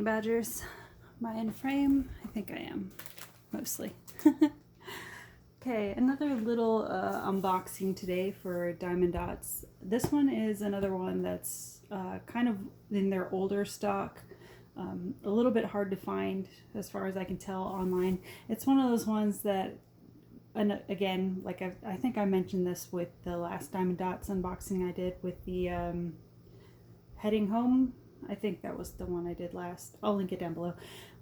badgers. Am I in frame? I think I am, mostly. Okay, another little unboxing today for Diamond Dotz. This one is another one that's kind of in their older stock. A little bit hard to find as far as I can tell online. It's one of those ones that, and again, like I think I mentioned this with the last Diamond Dotz unboxing I did with the heading home. I think that was the one I did last. I'll link it down below.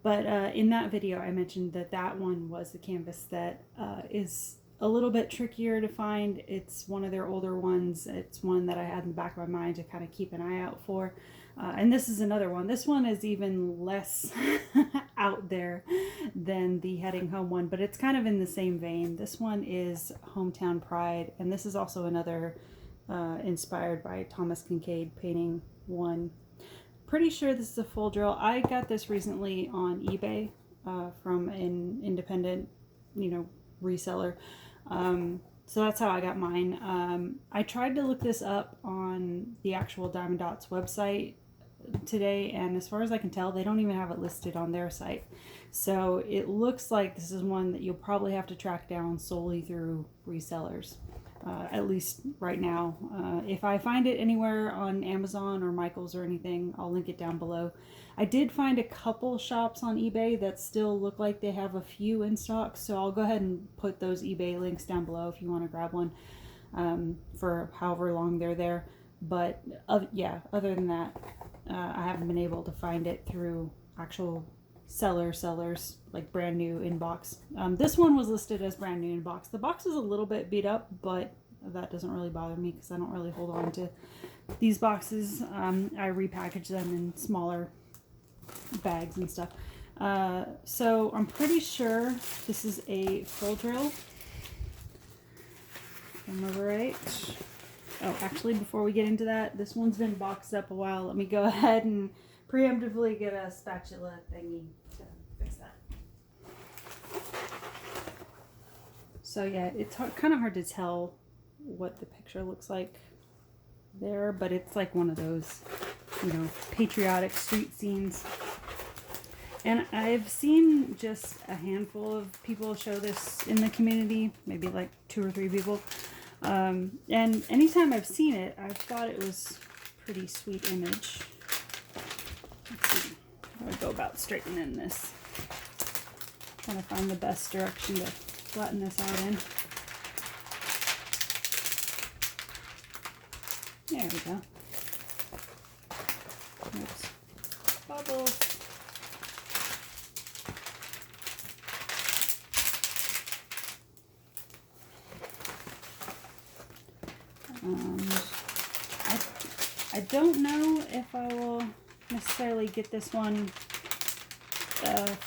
But in that video, I mentioned that that one was the canvas that is a little bit trickier to find. It's one of their older ones. It's one that I had in the back of my mind to kind of keep an eye out for. And this is another one. This one is even less out there than the heading home one, but it's kind of in the same vein. This one is Hometown Pride, and this is also another inspired by Thomas Kinkade painting one. Pretty sure this is a full drill. I got this recently on eBay from an independent, reseller. So that's how I got mine. I tried to look this up on the actual Diamond Dotz website today, and as far as I can tell, they don't even have it listed on their site. So it looks like this is one that you'll probably have to track down solely through resellers. At least right now. If I find it anywhere on Amazon or Michael's or anything, I'll link it down below. I did find a couple shops on eBay that still look like they have a few in stock, so I'll go ahead and put those eBay links down below if you want to grab one for however long they're there. But yeah, other than that, I haven't been able to find it through actual sellers, like brand new in box. This one was listed as brand new in box. The box is a little bit beat up, but that doesn't really bother me because I don't really hold on to these boxes. I repackage them in smaller bags and stuff. So I'm pretty sure this is a full drill. If I remember right. Oh, actually, before we get into that, this one's been boxed up a while. Let me go ahead and preemptively get a spatula thingy to fix that. So yeah, it's kind of hard to tell what the picture looks like there, but it's like one of those, patriotic street scenes. And I've seen just a handful of people show this in the community, maybe like 2 or 3 people. And anytime I've seen it, I've thought it was a pretty sweet image. Let's see how I go about straightening this. Trying to find the best direction to flatten this out in. There we go. Oops. Bubbles. I don't know if I will necessarily get this one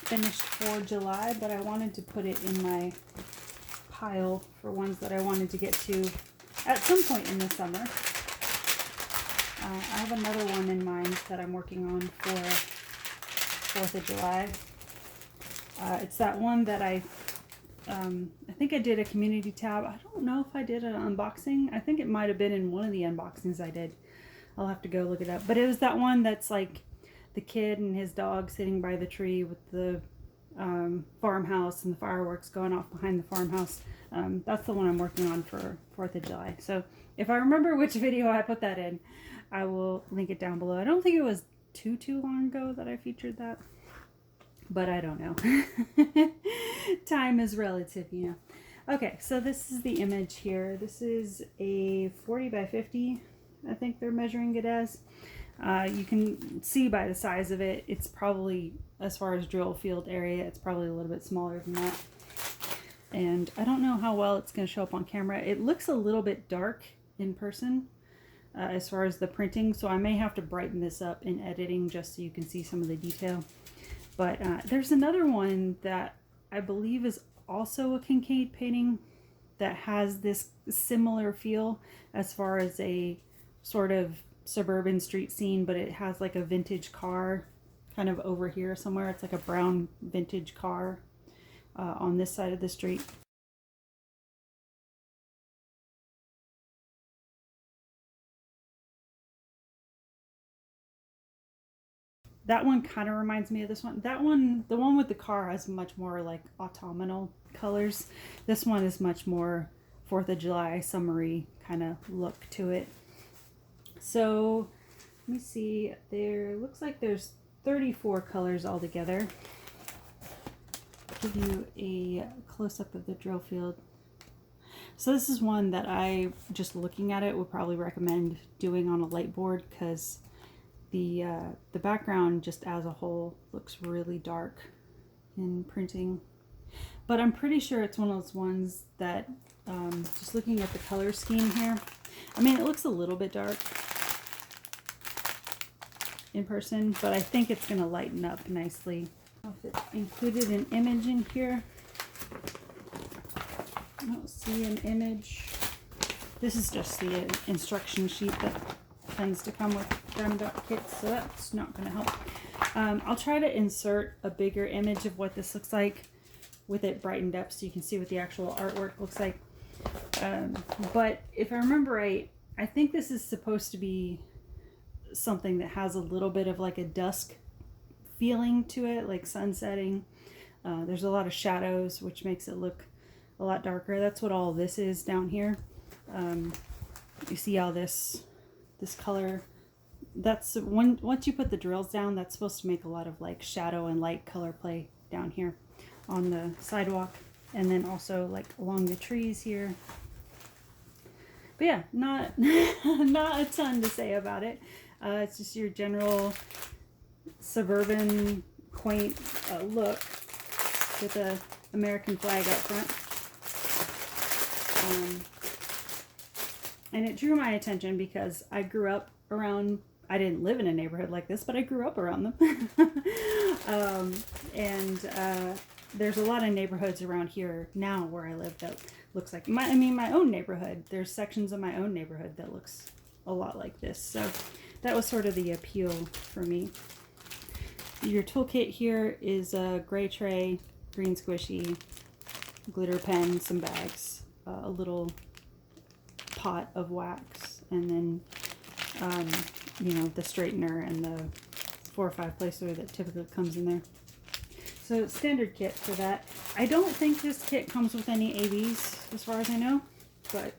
finished for July, but I wanted to put it in my pile for ones that I wanted to get to at some point in the summer. I have another one in mind that I'm working on for 4th of July. It's that one that I think I did a community tab. I don't know if I did an unboxing. I think it might have been in one of the unboxings I did. I'll have to go look it up. But it was that one that's like the kid and his dog sitting by the tree with the farmhouse and the fireworks going off behind the farmhouse. That's the one I'm working on for 4th of July. So if I remember which video I put that in, I will link it down below. I don't think it was too long ago that I featured that, but I don't know. Time is relative, Okay, so this is the image here. This is a 40 by 50, I think they're measuring it as. You can see by the size of it, it's probably, as far as drill field area, it's probably a little bit smaller than that. And I don't know how well it's going to show up on camera. It looks a little bit dark in person as far as the printing, so I may have to brighten this up in editing just so you can see some of the detail. But there's another one that I believe is also a Kinkade painting that has this similar feel as far as a sort of suburban street scene, but it has like a vintage car kind of over here somewhere. It's like a brown vintage car on this side of the street. that one kind of reminds me of this one. That one, the one with the car, has much more like autumnal colors. This one is much more 4th of July summery kind of look to it. So let me see, there looks like there's 34 colors altogether. I'll give you a close-up of the drill field. So this is one that I, just looking at it, would probably recommend doing on a light board, because the background just as a whole looks really dark in printing. But I'm pretty sure it's one of those ones that, just looking at the color scheme here, I mean, it looks a little bit dark in person, but I think it's going to lighten up nicely. I don't know if it included an image in here. I don't see an image. This is just the instruction sheet that tends to come with Diamond Dotz kits, so that's not going to help. I'll try to insert a bigger image of what this looks like with it brightened up so you can see what the actual artwork looks like. But if I remember right, I think this is supposed to be something that has a little bit of like a dusk feeling to it, like sunsetting. There's a lot of shadows, which makes it look a lot darker. That's what all this is down here. You see all this color. That's once you put the drills down, that's supposed to make a lot of like shadow and light color play down here on the sidewalk, and then also like along the trees here. But yeah, not a ton to say about it. It's just your general suburban, quaint look with a American flag up front. And it drew my attention because I grew up around, I didn't live in a neighborhood like this, but I grew up around them. There's a lot of neighborhoods around here now where I live that looks like my own neighborhood. There's sections of my own neighborhood that looks a lot like this. So that was sort of the appeal for me. Your toolkit here is a gray tray, green squishy, glitter pen, some bags, a little pot of wax, and then you know, the straightener and the 4 or 5 placer that typically comes in there. So standard kit for that. I don't think this kit comes with any ABs as far as I know, but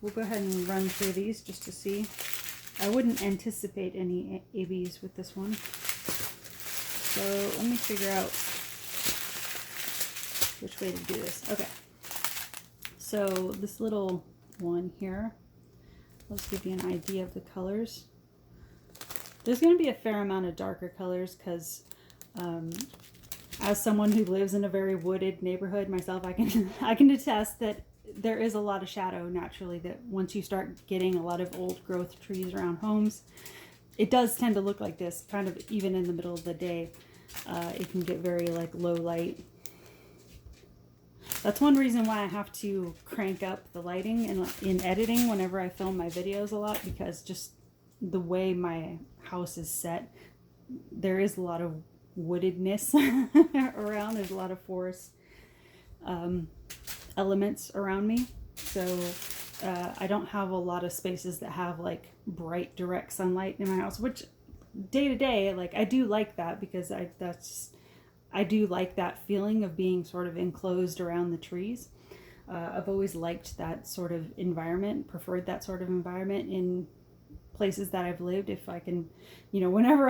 we'll go ahead and run through these just to see. I wouldn't anticipate any ABs with this one. So let me figure out which way to do this. Okay. So this little one here, let's give you an idea of the colors. There's going to be a fair amount of darker colors because as someone who lives in a very wooded neighborhood myself, I can attest that there is a lot of shadow naturally, that once you start getting a lot of old growth trees around homes, it does tend to look like this, kind of even in the middle of the day. It can get very like low light. That's one reason why I have to crank up the lighting in editing whenever I film my videos a lot, because just the way my house is set, there is a lot of woodedness around. There's a lot of forest elements around me, so I don't have a lot of spaces that have like bright direct sunlight in my house, which day to day, like, I do like that, because I do like that feeling of being sort of enclosed around the trees. I've always liked that sort of environment, preferred that sort of environment in places that I've lived. If I can, you know, whenever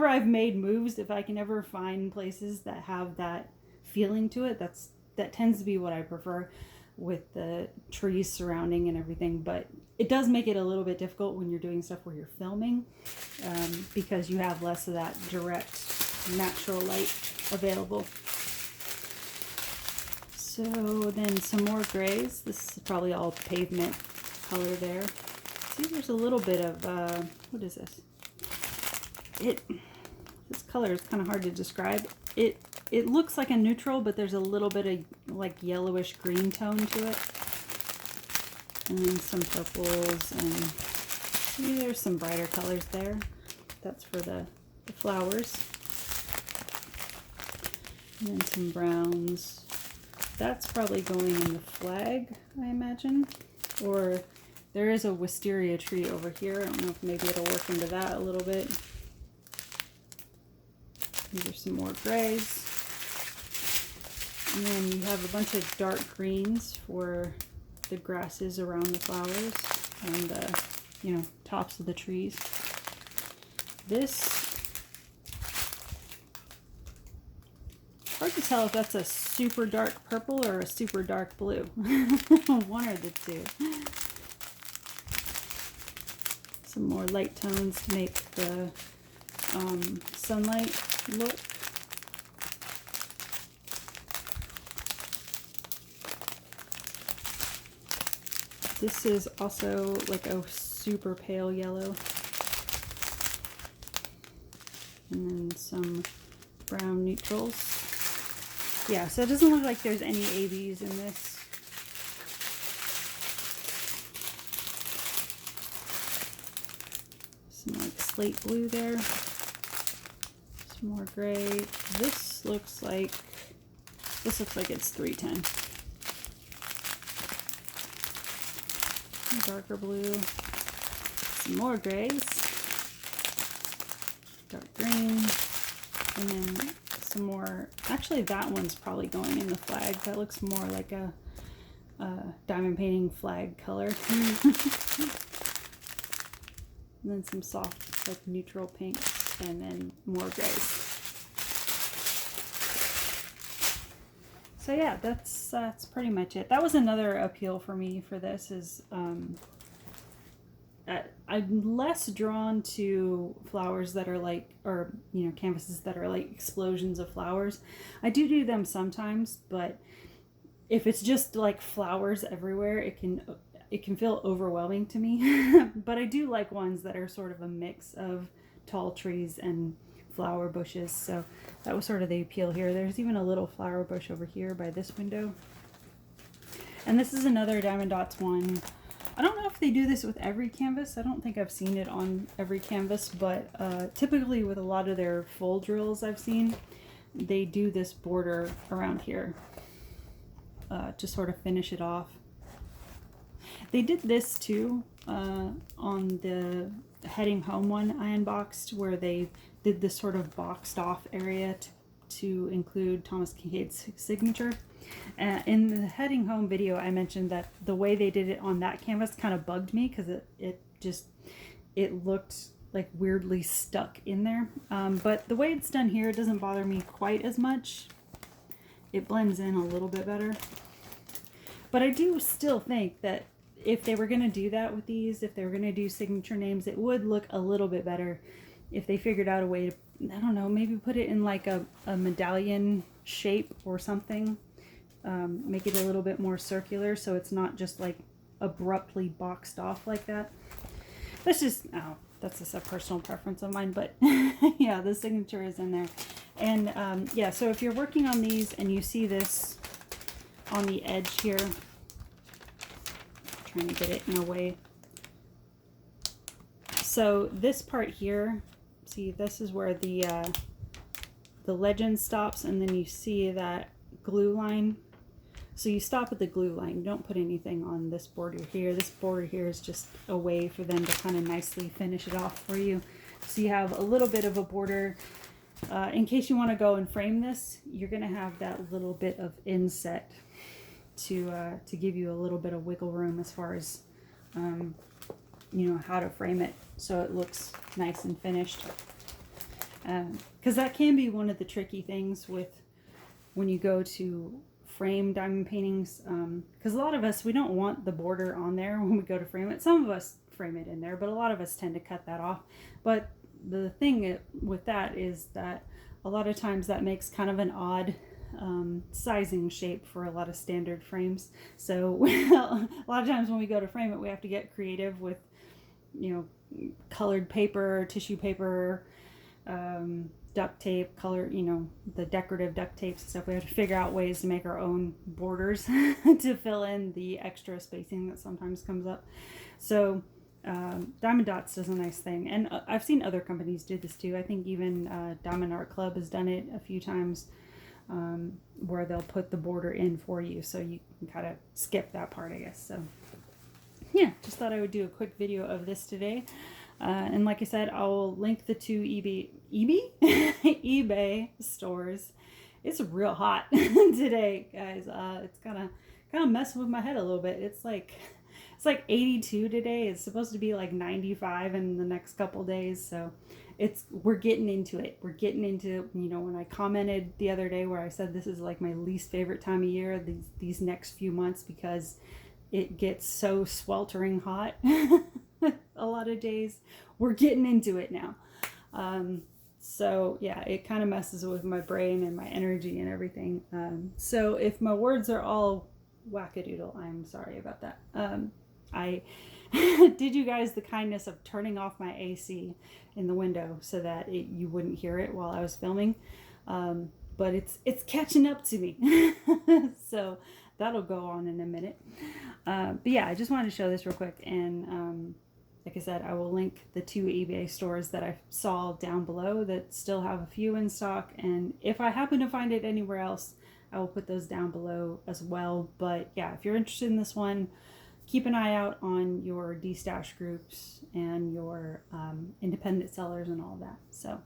I've made moves, if I can ever find places that have that feeling to it, that tends to be what I prefer, with the trees surrounding and everything. But it does make it a little bit difficult when you're doing stuff where you're filming, because you have less of that direct natural light available. So then some more grays. This is probably all pavement color there. See, there's a little bit of what is this? This color is kind of hard to describe. It looks like a neutral, but there's a little bit of like yellowish green tone to it, and then some purples, and see, there's some brighter colors there. That's for the flowers. And then some browns. That's probably going in the flag, I imagine. Or there is a wisteria tree over here. I don't know if maybe it'll work into that a little bit. These are some more grays. And then you have a bunch of dark greens for the grasses around the flowers and the, you know, tops of the trees. This, hard to tell if that's a super dark purple or a super dark blue. One or the two. Some more light tones to make the sunlight look. This is also like a super pale yellow. And then some brown neutrals. Yeah, so it doesn't look like there's any ABs in this. Some like slate blue there. Some more gray. This looks like it's 310. Darker blue. Some more grays. Dark green. And then some more, actually that one's probably going in the flag. That looks more like a diamond painting flag color. And then some soft like neutral pinks and then more grays. So yeah, that's pretty much it. That was another appeal for me for this is I'm less drawn to flowers that are like, or you know, canvases that are like explosions of flowers. I do them sometimes, but if it's just like flowers everywhere, it can feel overwhelming to me. But I do like ones that are sort of a mix of tall trees and flower bushes. So that was sort of the appeal here. There's even a little flower bush over here by this window. And this is another Diamond Dotz one. I don't know if they do this with every canvas. I don't think I've seen it on every canvas, but typically with a lot of their full drills I've seen, they do this border around here to sort of finish it off. They did this too on the heading home one I unboxed, where they did this sort of boxed off area to include Thomas Kinkade's signature. In the heading home video, I mentioned that the way they did it on that canvas kind of bugged me because it looked like weirdly stuck in there. But the way it's done here doesn't bother me quite as much. It blends in a little bit better. But I do still think that if they were going to do that with these, if they were going to do signature names, it would look a little bit better if they figured out a way to, I don't know, maybe put it in like a medallion shape or something. Make it a little bit more circular so it's not just like abruptly boxed off like that. That's just, oh, that's just a personal preference of mine, but yeah, the signature is in there. And yeah, so if you're working on these and you see this on the edge here, trying to get it in a way. So this part here, see, this is where the legend stops, and then you see that glue line. So you stop at the glue line. You don't put anything on this border here. This border here is just a way for them to kind of nicely finish it off for you. So you have a little bit of a border. In case you want to go and frame this, you're going to have that little bit of inset to give you a little bit of wiggle room as far as you know, how to frame it so it looks nice and finished. Because that can be one of the tricky things with when you go to frame diamond paintings, because a lot of us, we don't want the border on there when we go to frame it. Some of us frame it in there, but a lot of us tend to cut that off. But the thing with that is that a lot of times that makes kind of an odd sizing shape for a lot of standard frames. So a lot of times when we go to frame it, we have to get creative with, you know, colored paper, tissue paper, duct tape, color, you know, the decorative duct tapes and stuff. We have to figure out ways to make our own borders to fill in the extra spacing that sometimes comes up. So Diamond Dotz does a nice thing, and I've seen other companies do this too. I think even Diamond Art Club has done it a few times, where they'll put the border in for you, so you can kind of skip that part, I guess. So yeah, just thought I would do a quick video of this today. And like I said, I'll link the two eBay stores. It's real hot today, guys. It's kind of messing with my head a little bit. It's like 82 today. It's supposed to be like 95 in the next couple days. So we're getting into it. We're getting into, when I commented the other day where I said this is like my least favorite time of year, these next few months, because it gets so sweltering hot a lot of days. We're getting into it now. So yeah, it kind of messes with my brain and my energy and everything. So if my words are all wackadoodle, I'm sorry about that. I did you guys the kindness of turning off my AC in the window so that you wouldn't hear it while I was filming. But it's catching up to me. So that'll go on in a minute. But yeah, I just wanted to show this real quick. And like I said, I will link the 2 eBay stores that I saw down below that still have a few in stock. And if I happen to find it anywhere else, I will put those down below as well. But yeah, if you're interested in this one, keep an eye out on your D-stash groups and your independent sellers and all that. So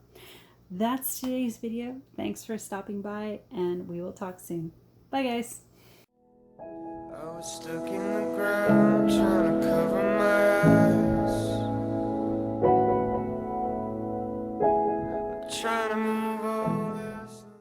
that's today's video. Thanks for stopping by, and we will talk soon. Bye, guys. I was stuck in the ground trying to